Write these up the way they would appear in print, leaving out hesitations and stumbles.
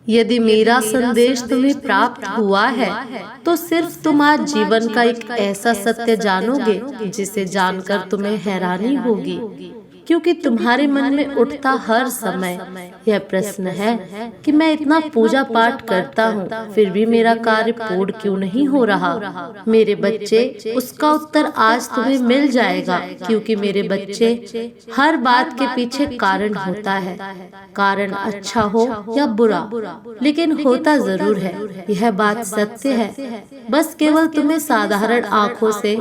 यदि मेरा संदेश तुम्हें प्राप्त हुआ है तो सिर्फ तुम आज जीवन का एक ऐसा सत्य जानोगे जिसे जानकर तुम्हें हैरानी होगी, क्योंकि तुम्हारे मन में उठता हर समय यह प्रश्न है कि मैं इतना पूजा पाठ करता हूँ फिर भी मेरा कार्य पूर्ण क्यों नहीं हो रहा। मेरे बच्चे, उसका उत्तर आज तुम्हें मिल जाएगा, क्योंकि मेरे बच्चे, हर बात के पीछे कारण होता है। कारण अच्छा हो या बुरा, लेकिन होता जरूर है। यह बात सत्य है, बस केवल तुम्हें साधारण आंखों से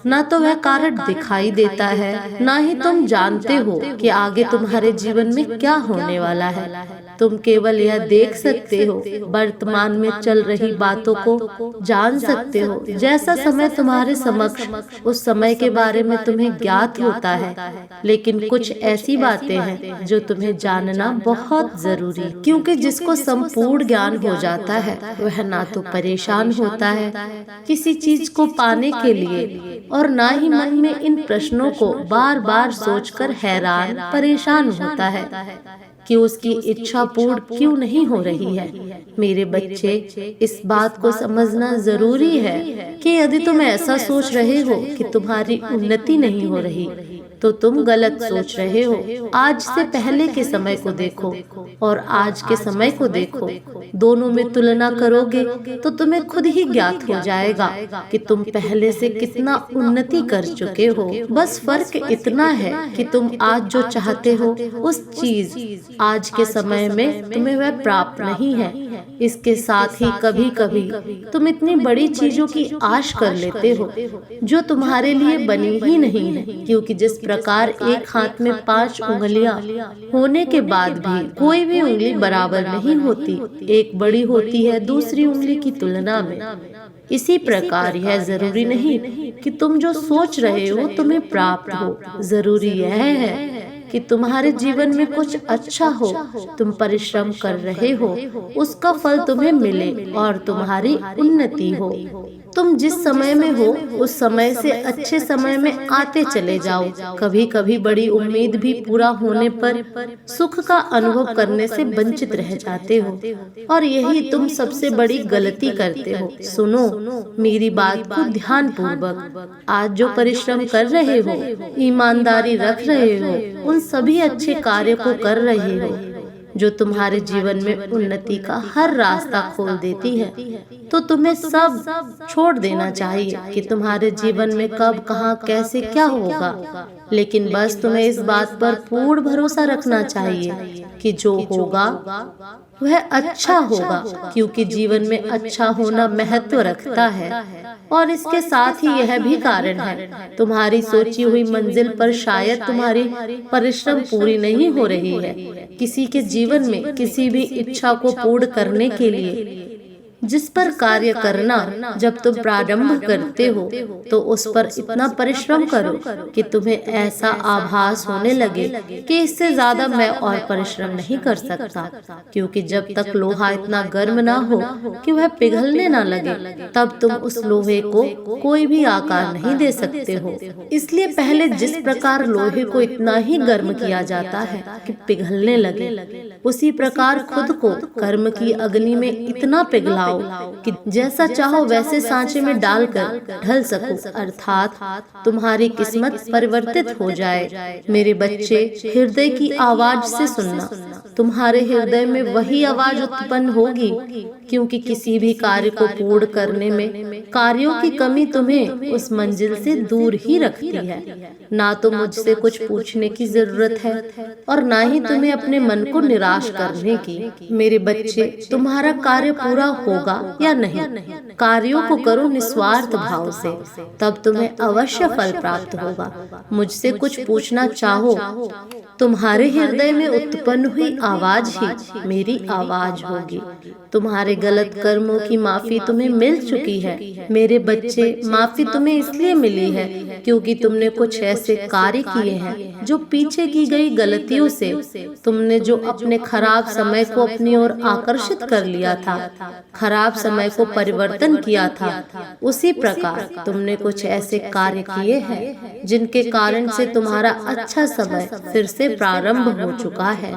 न तो वह कारण दिखाई देता है, न ही तुम जानते हो कि आगे तुम्हारे जीवन में क्या होने वाला है। तुम केवल यह देख सकते हो, वर्तमान में चल रही बातों को जान सकते हो। जैसा समय तुम्हारे समक्ष, उस समय के बारे में तुम्हें ज्ञात होता है, लेकिन कुछ ऐसी बातें हैं जो तुम्हें जानना बहुत जरूरी, क्योंकि जिसको संपूर्ण ज्ञान हो जाता है वह ना तो परेशान होता है किसी चीज को पाने के लिए, और ना ही मन में इन प्रश्नों को बार बार सोचकर हैरान परेशान होता है कि उसकी इच्छा पूर्ण क्यों नहीं हो रही है। मेरे बच्चे, इस बात को समझना जरूरी है कि यदि तुम ऐसा सोच रहे हो कि तुम्हारी उन्नति नहीं हो रही तो तुम गलत सोच रहे हो। आज से पहले के समय को देखो और आज के समय को देखो, दोनों में तुलना करोगे तो तुम्हें खुद ही ज्ञात हो जाएगा कि तुम पहले से कितना उन्नति कर चुके हो। बस फर्क इतना है कि तुम आज जो चाहते हो उस चीज आज के समय में तुम्हें वह प्राप्त नहीं है। इसके साथ ही कभी कभी तुम इतनी बड़ी चीजों की आश कर लेते हो जो तुम्हारे लिए बनी ही नहीं है, क्योंकि जिस प्रकार एक हाथ में 5 उंगलियां होने के बाद भी कोई भी उंगली बराबर नहीं होती, एक बड़ी होती है दूसरी उंगली की तुलना में। इसी प्रकार यह जरूरी नहीं कि तुम जो सोच रहे हो तुम्हें प्राप्त हो, जरूरी यह है कि तुम्हारे जीवन में कुछ अच्छा हो, तुम परिश्रम कर रहे हो, उसका फल तुम्हें मिले और तुम्हारी उन्नति हो। तुम जिस समय में हो उस समय से अच्छे समय में आते चले जाओ। कभी कभी बड़ी उम्मीद भी पूरा होने पर सुख का अनुभव करने से वंचित रह जाते हो, और यही तुम सबसे बड़ी गलती करते हो। सुनो मेरी बात को ध्यान पूर्वक। आज जो परिश्रम कर रहे हो, ईमानदारी रख रहे हो, उन सभी अच्छे कार्य को कर रहे हो जो तुम्हारे जीवन में उन्नति का हर रास्ता खोल देती है, तो तुम्हें सब छोड़ देना चाहिए कि तुम्हारे जीवन में कब, कहां, कैसे, क्या होगा। लेकिन बस तुम्हें इस बात पर पूर्ण भरोसा रखना चाहिए कि जो होगा वह अच्छा होगा, क्योंकि जीवन में अच्छा होना महत्व रखता है। और इसके साथ ही यह भी कारण है, तुम्हारी सोची हुई मंजिल पर शायद तुम्हारी परिश्रम पूरी नहीं हो रही है। किसी के जीवन में किसी भी इच्छा को पूर्ण करने के लिए जिस पर कार्य करना जब तुम प्रारंभ करते हो तो उस पर इतना परिश्रम करो कि तुम्हें ऐसा आभास होने लगे कि इससे ज्यादा मैं और परिश्रम नहीं कर सकता, क्योंकि जब तक लोहा इतना गर्म ना हो कि वह पिघलने ना लगे तब तुम उस लोहे को कोई भी आकार नहीं दे सकते हो। इसलिए पहले जिस प्रकार लोहे को इतना ही गर्म किया जाता है कि पिघलने लगे, उसी प्रकार खुद को कर्म की अग्नि में इतना पिघलाओ कि जैसा चाहो वैसे सांचे में डालकर ढल सको, अर्थात तुम्हारी किस्मत परिवर्तित हो जाए। मेरे बच्चे, हृदय की आवाज से सुनना। तुम्हारे हृदय में वही आवाज उत्पन्न होगी, क्योंकि किसी भी कार्य को पूर्ण करने में कार्यों की कमी तुम्हें उस मंजिल से दूर ही रखती है। ना तो मुझसे कुछ पूछने की जरूरत है और ना ही तुम्हें अपने मन को निराश करने की। मेरे बच्चे, तुम्हारा कार्य पूरा होगा या नहीं, कार्यों को करो निस्वार्थ भाव से, तब तुम्हें अवश्य फल प्राप्त होगा। मुझसे कुछ पूछना चाहो, तुम्हारे हृदय में उत्पन्न हुई आवाज ही मेरी आवाज होगी। तुम्हारे गलत कर्मों की माफी तुम्हें मिल चुकी है। मेरे बच्चे, माफी तुम्हें इसलिए मिली है क्योंकि तुमने कुछ ऐसे कार्य किए हैं जो पीछे की गई गलतियों से तुमने जो अपने खराब समय को अपनी ओर आकर्षित कर लिया था। खराब समय को परिवर्तन किया था, उसी प्रकार तुमने कुछ ऐसे कार्य किए हैं जिनके कारण से तुम्हारा अच्छा समय फिर से प्रारंभ हो चुका है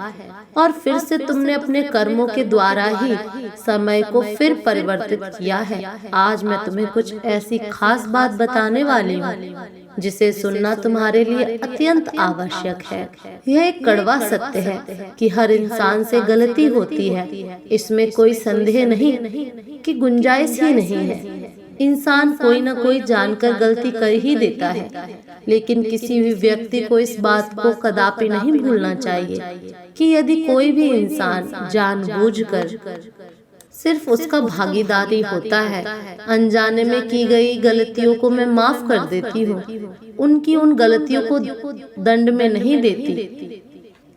और फिर से तुमने अपने कर्मों के द्वारा ही समय को फिर परिवर्तित किया है। आज मैं तुम्हें कुछ ऐसी खास बात बताने वाली हूँ जिसे सुनना तुम्हारे लिए अत्यंत आवश्यक है। यह एक कड़वा सत्य है कि हर इंसान से गलती होती है, इसमें कोई संदेह नहीं कि गुंजाइश ही नहीं है। इंसान कोई न कोई जानकर गलती कर ही देता है, लेकिन किसी भी व्यक्ति को इस बात को कदापि नहीं भूलना चाहिए कि यदि कोई भी इंसान जानबूझकर सिर्फ उसका भागीदारी होता है, अनजाने में की गई गलतियों को मैं माफ कर देती हूँ, उनकी उन गलतियों को दंड में नहीं देती।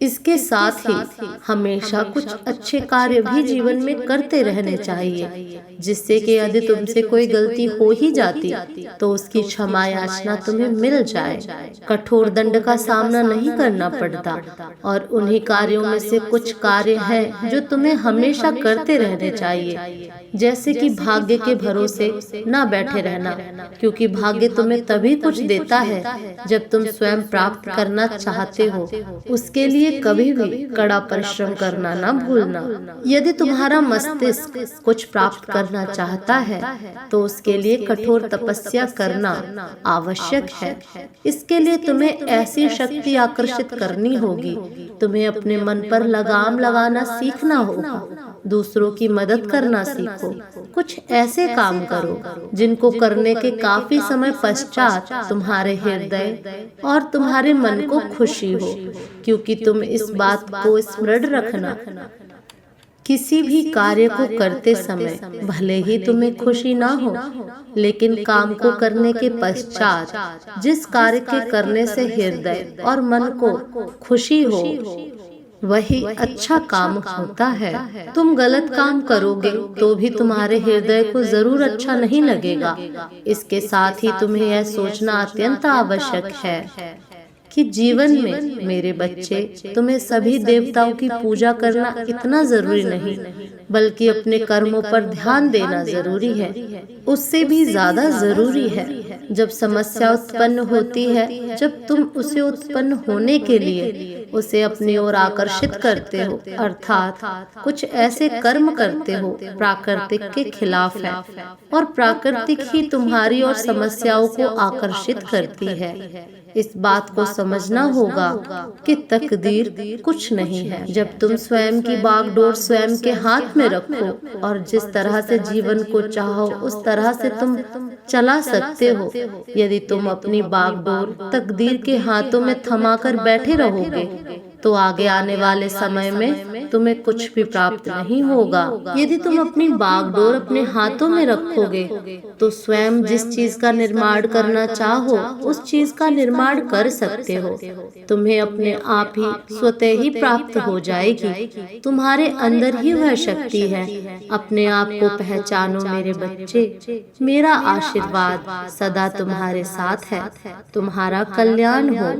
इसके साथ ही हमेशा कुछ अच्छे कार्य भी जीवन में करते रहने चाहिए, जिससे कि यदि तुमसे कोई गलती हो ही जाती तो उसकी क्षमा याचना तुम्हें मिल जाए, कठोर दंड का सामना नहीं करना पड़ता। और उन्हीं कार्यों में से कुछ कार्य हैं जो तुम्हें हमेशा करते रहने चाहिए, जैसे कि भाग्य के भरोसे न बैठे रहना, क्योंकि भाग्य तुम्हें तभी कुछ देता है जब तुम स्वयं प्राप्त करना चाहते हो। उसके लिए कभी भी कड़ा परिश्रम करना न भूलना। यदि तुम्हारा मस्तिष्क कुछ प्राप्त करना चाहता है तो उसके लिए कठोर तपस्या करना आवश्यक है। इसके लिए तुम्हें ऐसी शक्ति आकर्षित करनी होगी, तुम्हें अपने मन पर लगाम लगाना सीखना होगा, दूसरों की मदद करना सीखो, कुछ ऐसे काम करो जिनको करने के काफी समय पश्चात तुम्हारे हृदय और तुम्हारे मन को खुशी हो, क्योंकि तुम इस बात को स्मरण रखना, किसी भी कार्य को करते समय भले ही तुम्हें खुशी ना हो, लेकिन काम को करने के पश्चात जिस कार्य के करने से हृदय और मन को खुशी हो वही अच्छा काम होता है। तुम गलत काम करोगे तो भी तुम्हारे हृदय को जरूर अच्छा नहीं लगेगा। इसके साथ ही तुम्हें यह सोचना अत्यंत आवश्यक है कि जीवन में मेरे बच्चे, तुम्हें सभी देवताओं की पूजा करना इतना जरूरी नहीं, बल्कि अपने कर्मों पर ध्यान देना जरूरी है। उससे भी ज्यादा जरूरी है जब समस्या उत्पन्न होती है, जब तुम उसे उत्पन्न होने के लिए उसे अपनी ओर आकर्षित करते हो, अर्थात कुछ ऐसे कर्म करते हो प्राकृतिक के खिलाफ है, और प्राकृतिक ही तुम्हारी और समस्याओं को आकर्षित करती है। इस बात को समझना होगा कि तकदीर कुछ नहीं है। जब तुम स्वयं की बागडोर स्वयं के हाथ में रखो और जिस तरह से जीवन को चाहो उस तरह से तुम चला सकते हो। यदि तुम अपनी बागडोर तकदीर के हाथों में थमाकर बैठे रहोगे तो आगे आने वाले समय में तुम्हें कुछ भी प्राप्त नहीं होगा। यदि तुम अपनी बागडोर अपने हाथों में रखोगे तो स्वयं जिस चीज का निर्माण करना चाहो उस चीज का निर्माण कर सकते हो। तुम्हें अपने आप ही स्वतः ही प्राप्त हो जाएगी। तुम्हारे अंदर ही वह शक्ति है। अपने आप को पहचानो मेरे बच्चे। मेरा आशीर्वाद सदा तुम्हारे साथ है। तुम्हारा कल्याण हो।